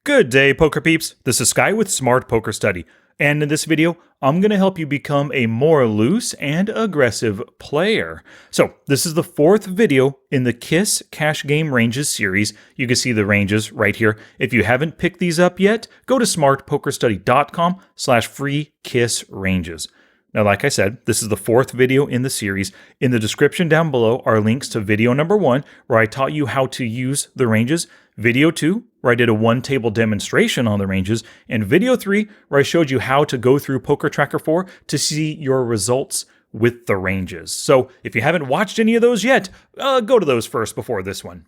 Good day, poker peeps. This is Sky with Smart Poker Study, and in this video, I'm going to help you become a more loose and aggressive player. So, this is the fourth video in the KISS Cash Game Ranges series. You can see the ranges right here. If you haven't picked these up yet, go to smartpokerstudy.com/free KISS ranges. Now, like I said, this is the fourth video in the series. In the description down below are links to video number 1, where I taught you how to use the ranges, video 2, where I did a one-table demonstration on the ranges, and video 3, where I showed you how to go through Poker Tracker 4 to see your results with the ranges. So if you haven't watched any of those yet, go to those first before this one.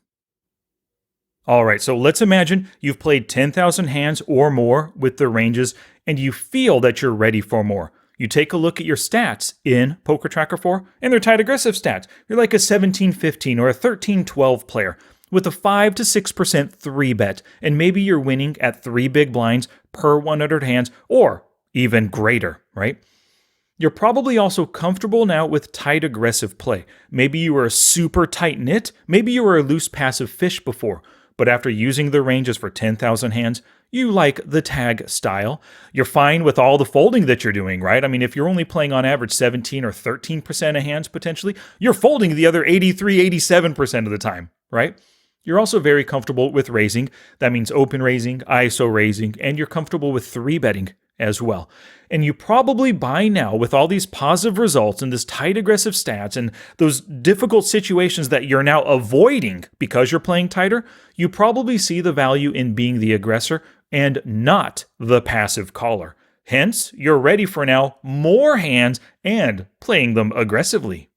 All right, so let's imagine you've played 10,000 hands or more with the ranges, and you feel that you're ready for more. You take a look at your stats in Poker Tracker 4, and they're tight aggressive stats. You're like a 17-15 or a 13-12 player with a 5 to 6% 3-bet, and maybe you're winning at 3 big blinds per 100 hands, or even greater, right? You're probably also comfortable now with tight aggressive play. Maybe you were a super tight-knit, maybe you were a loose passive fish before, but after using the ranges for 10,000 hands, you like the tag style. You're fine with all the folding that you're doing, right? I mean, if you're only playing on average 17 or 13% of hands potentially, you're folding the other 83, 87% of the time, right? You're also very comfortable with raising. That means open raising, ISO raising, and you're comfortable with 3-betting as well. And you probably by now, with all these positive results and this tight aggressive stats and those difficult situations that you're now avoiding because you're playing tighter, you probably see the value in being the aggressor and not the passive caller. Hence, you're ready for now more hands and playing them aggressively.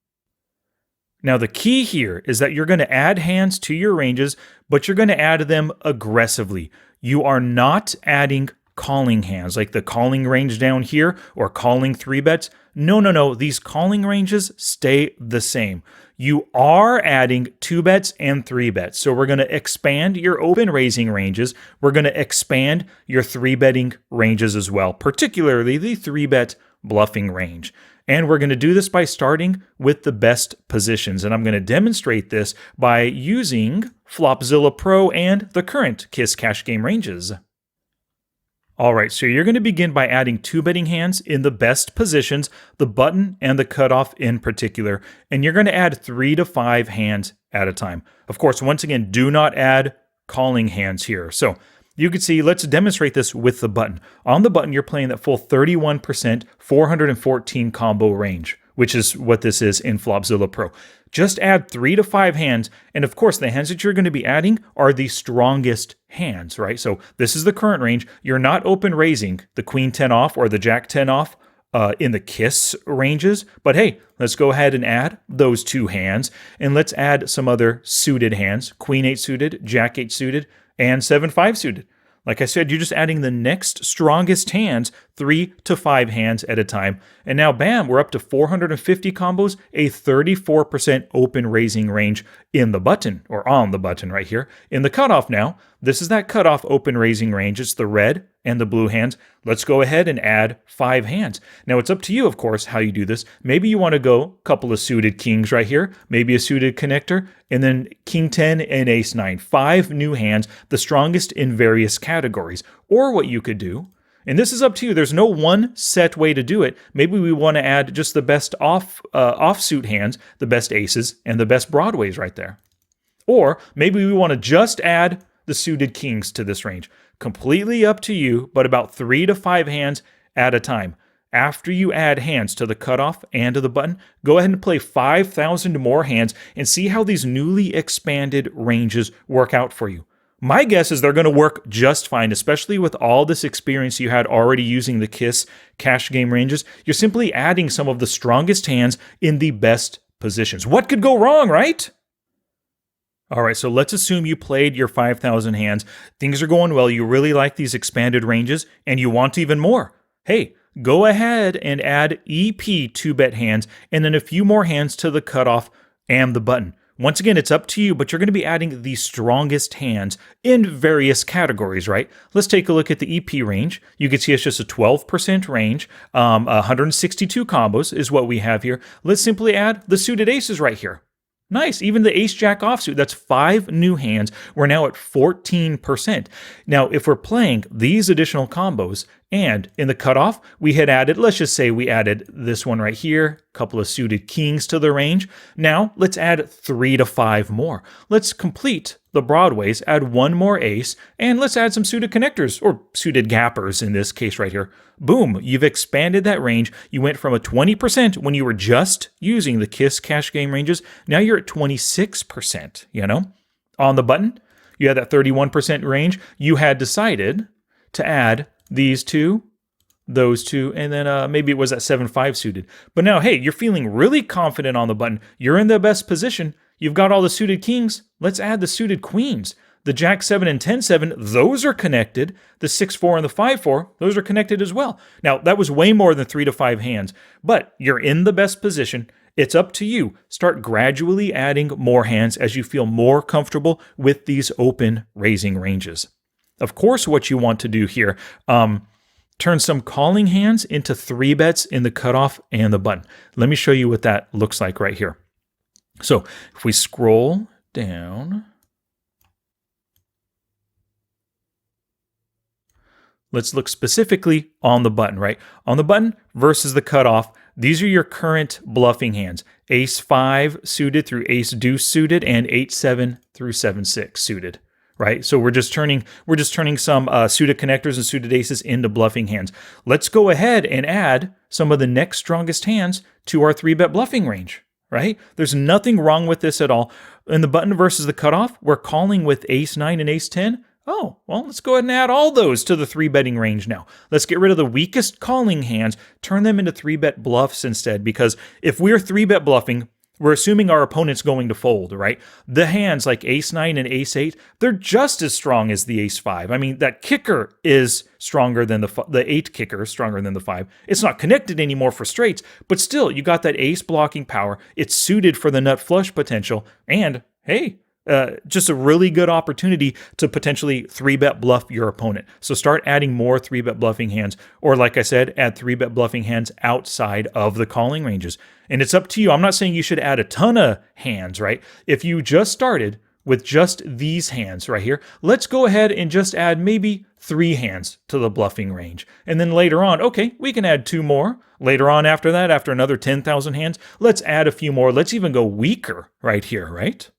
Now, the key here is that you're going to add hands to your ranges, but you're going to add them aggressively. You are not adding calling hands, like the calling range down here or calling 3-bets. No. These calling ranges stay the same. You are adding 2-bets and 3-bets. So we're going to expand your open raising ranges. We're going to expand your 3-betting ranges as well, particularly the 3-bet bluffing range. And we're going to do this by starting with the best positions. And I'm going to demonstrate this by using Flopzilla Pro and the current KISS Cash Game ranges. All right, so you're going to begin by adding 2-betting hands in the best positions, the button and the cutoff in particular, and you're going to add 3 to 5 hands at a time. Of course, once again, do not add calling hands here. So you can see, let's demonstrate this with the button. On the button, you're playing that full 31%, 414 combo range, which is what this is in Flopzilla Pro. Just add 3 to 5 hands, and of course, the hands that you're going to be adding are the strongest hands, right? So this is the current range. You're not open raising the Queen 10 off or the Jack 10 off in the KISS ranges, but hey, let's go ahead and add those 2 hands, and let's add some other suited hands, Queen 8 suited, Jack 8 suited, and 7-5 suited. Like I said, you're just adding the next strongest hands, 3 to 5 hands at a time. And now, bam, we're up to 450 combos, a 34% open raising range in the button, or on the button right here. In the cutoff now, this is that cutoff open raising range. It's the red and the blue hands. Let's go ahead and add 5 hands. Now, it's up to you, of course, how you do this. Maybe you want to go a couple of suited kings right here, maybe a suited connector, and then King 10 and Ace 9. 5 new hands, the strongest in various categories. Or what you could do, and this is up to you. There's no one set way to do it. Maybe we want to add just the best offsuit hands, the best aces, and the best broadways right there. Or maybe we want to just add the suited kings to this range. Completely up to you, but about 3 to 5 hands at a time. After you add hands to the cutoff and to the button, go ahead and play 5,000 more hands and see how these newly expanded ranges work out for you. My guess is they're going to work just fine, especially with all this experience you had already using the KISS Cash Game ranges. You're simply adding some of the strongest hands in the best positions. What could go wrong, right? All right, so let's assume you played your 5,000 hands. Things are going well. You really like these expanded ranges, and you want even more. Hey, go ahead and add EP 2-bet hands, and then a few more hands to the cutoff and the button. Once again, it's up to you, but you're going to be adding the strongest hands in various categories, right? Let's take a look at the EP range. You can see it's just a 12% range. 162 combos is what we have here. Let's simply add the suited aces right here. Nice. Even the ace jack offsuit, that's 5 new hands. We're now at 14%. Now, if we're playing these additional combos and in the cutoff, we had added, let's just say we added this one right here, a couple of suited kings to the range. Now, let's add 3 to 5 more. Let's complete the broadways, add 1 more ace, and let's add some suited connectors, or suited gappers in this case right here. Boom, you've expanded that range. You went from a 20% when you were just using the KISS cash game ranges. Now you're at 26%, you know? On the button, you had that 31% range. You had decided to add these two, those two, and then maybe it was that 7-5 suited. But now, hey, you're feeling really confident on the button. You're in the best position. You've got all the suited kings. Let's add the suited queens. The Jack 7 and 10 7, those are connected. The 6 4 and the 5 4, those are connected as well. Now, that was way more than 3 to 5 hands, but you're in the best position. It's up to you. Start gradually adding more hands as you feel more comfortable with these open raising ranges. Of course, what you want to do here, turn some calling hands into 3 bets in the cutoff and the button. Let me show you what that looks like right here. So if we scroll down, let's look specifically on the button, right? On the button versus the cutoff, these are your current bluffing hands. Ace 5 suited through ace deuce suited and 8-7 through 7-6 suited, right? So we're just turning some suited connectors and suited aces into bluffing hands. Let's go ahead and add some of the next strongest hands to our 3-bet bluffing range, right? There's nothing wrong with this at all. In the button versus the cutoff, we're calling with ace 9 and ace 10. Oh, well, let's go ahead and add all those to the 3-betting range now. Let's get rid of the weakest calling hands, turn them into 3-bet bluffs instead, because if we're 3-bet bluffing, we're assuming our opponent's going to fold, right? The hands like ace 9 and ace 8, they're just as strong as the ace 5. I mean, that kicker is stronger than the 8 kicker is stronger than the 5. It's not connected anymore for straights, but still, you got that ace blocking power. It's suited for the nut flush potential, and hey, just a really good opportunity to potentially 3-bet bluff your opponent. So start adding more 3-bet bluffing hands, or like I said, add 3-bet bluffing hands outside of the calling ranges. And it's up to you. I'm not saying you should add a ton of hands, right? If you just started with just these hands right here, let's go ahead and just add maybe 3 hands to the bluffing range. And then later on, okay, we can add 2 more. Later on after that, after another 10,000 hands, let's add a few more. Let's even go weaker right here, right?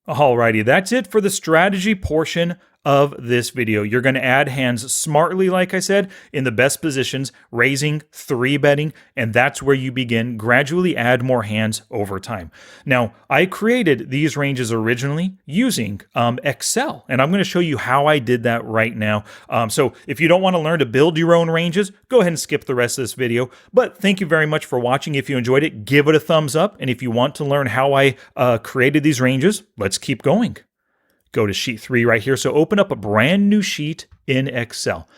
Alrighty, that's it for the strategy portion of this video. You're going to add hands smartly, like I said, in the best positions, raising, 3-betting, and that's where you begin. Gradually add more hands over time. Now, I created these ranges originally using Excel, and I'm going to show you how I did that right now. So if you don't want to learn to build your own ranges, go ahead and skip the rest of this video. But thank you very much for watching. If you enjoyed it, give it a thumbs up. And if you want to learn how I created these ranges, let's keep going. Go to sheet 3 right here. So open up a brand new sheet in Excel.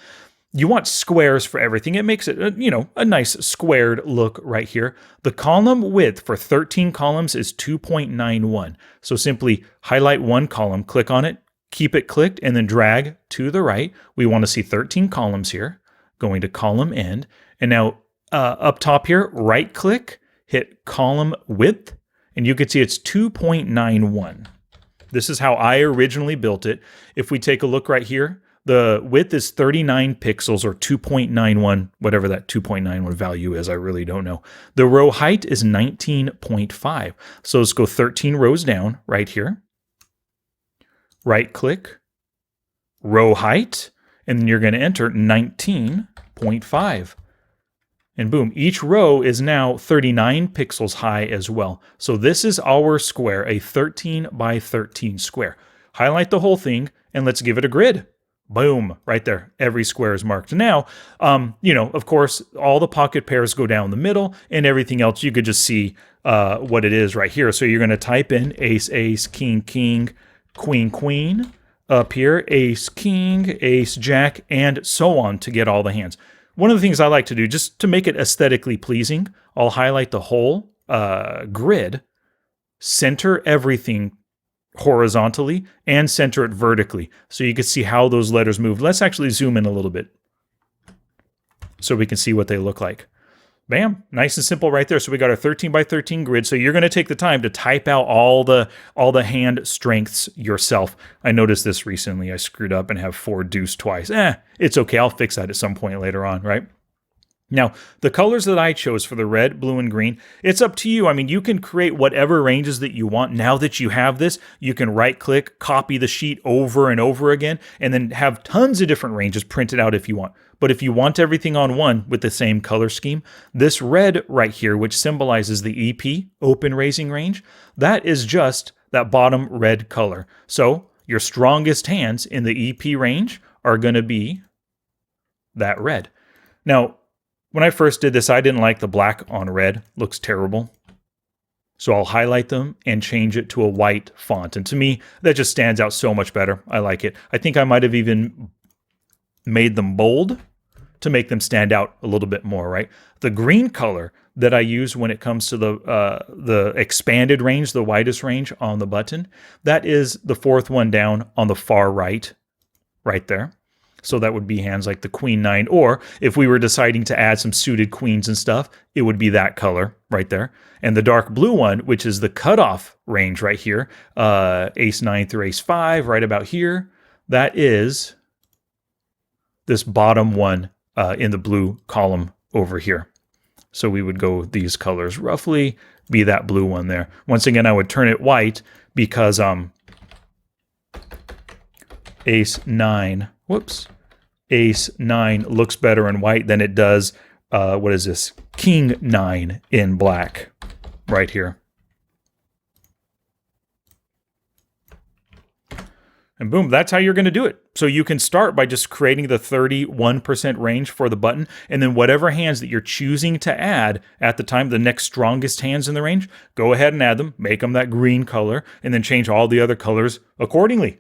You want squares for everything. It makes it, a nice squared look right here. The column width for 13 columns is 2.91. So simply highlight one column, click on it, keep it clicked, and then drag to the right. We want to see 13 columns here. Going to column end. And now up top here, right click, hit column width, and you can see it's 2.91. This is how I originally built it. If we take a look right here, the width is 39 pixels or 2.91, whatever that 2.91 value is, I really don't know. The row height is 19.5. So let's go 13 rows down right here. Right click, row height, and then you're going to enter 19.5. And boom, each row is now 39 pixels high as well. So this is our square, a 13 by 13 square. Highlight the whole thing and let's give it a grid. Boom, right there. Every square is marked. Now, of course, all the pocket pairs go down the middle and everything else, you could just see what it is right here. So you're going to type in ace, ace, king, king, queen, queen, up here, ace, king, ace, jack, and so on to get all the hands. One of the things I like to do, just to make it aesthetically pleasing, I'll highlight the whole grid, center everything horizontally, and center it vertically, so you can see how those letters move. Let's actually zoom in a little bit so we can see what they look like. Bam, nice and simple right there. So we got our 13 by 13 grid. So you're going to take the time to type out all the hand strengths yourself. I noticed this recently. I screwed up and have 4 deuce twice. It's okay. I'll fix that at some point later on, right? Now, the colors that I chose for the red, blue, and green, it's up to you. I mean, you can create whatever ranges that you want. Now that you have this, you can right-click, copy the sheet over and over again, and then have tons of different ranges printed out if you want. But if you want everything on one with the same color scheme, this red right here, which symbolizes the EP, open raising range, that is just that bottom red color. So your strongest hands in the EP range are going to be that red. Now, when I first did this, I didn't like the black on red. Looks terrible. So I'll highlight them and change it to a white font. And to me, that just stands out so much better. I like it. I think I might have even made them bold to make them stand out a little bit more, right? The green color that I use when it comes to the expanded range, the widest range on the button, that is the 4th one down on the far right there. So that would be hands like the Queen 9, or if we were deciding to add some suited queens and stuff, it would be that color right there. And the dark blue one, which is the cutoff range right here, Ace 9 through Ace 5, right about here, that is this bottom one in the blue column over here. So we would go these colors, roughly be that blue one there. Once again, I would turn it white because Ace 9, Ace 9 looks better in white than it does, what is this? King 9 in black, right here. And boom, that's how you're going to do it. So you can start by just creating the 31% range for the button, and then whatever hands that you're choosing to add at the time, the next strongest hands in the range, go ahead and add them, make them that green color, and then change all the other colors accordingly.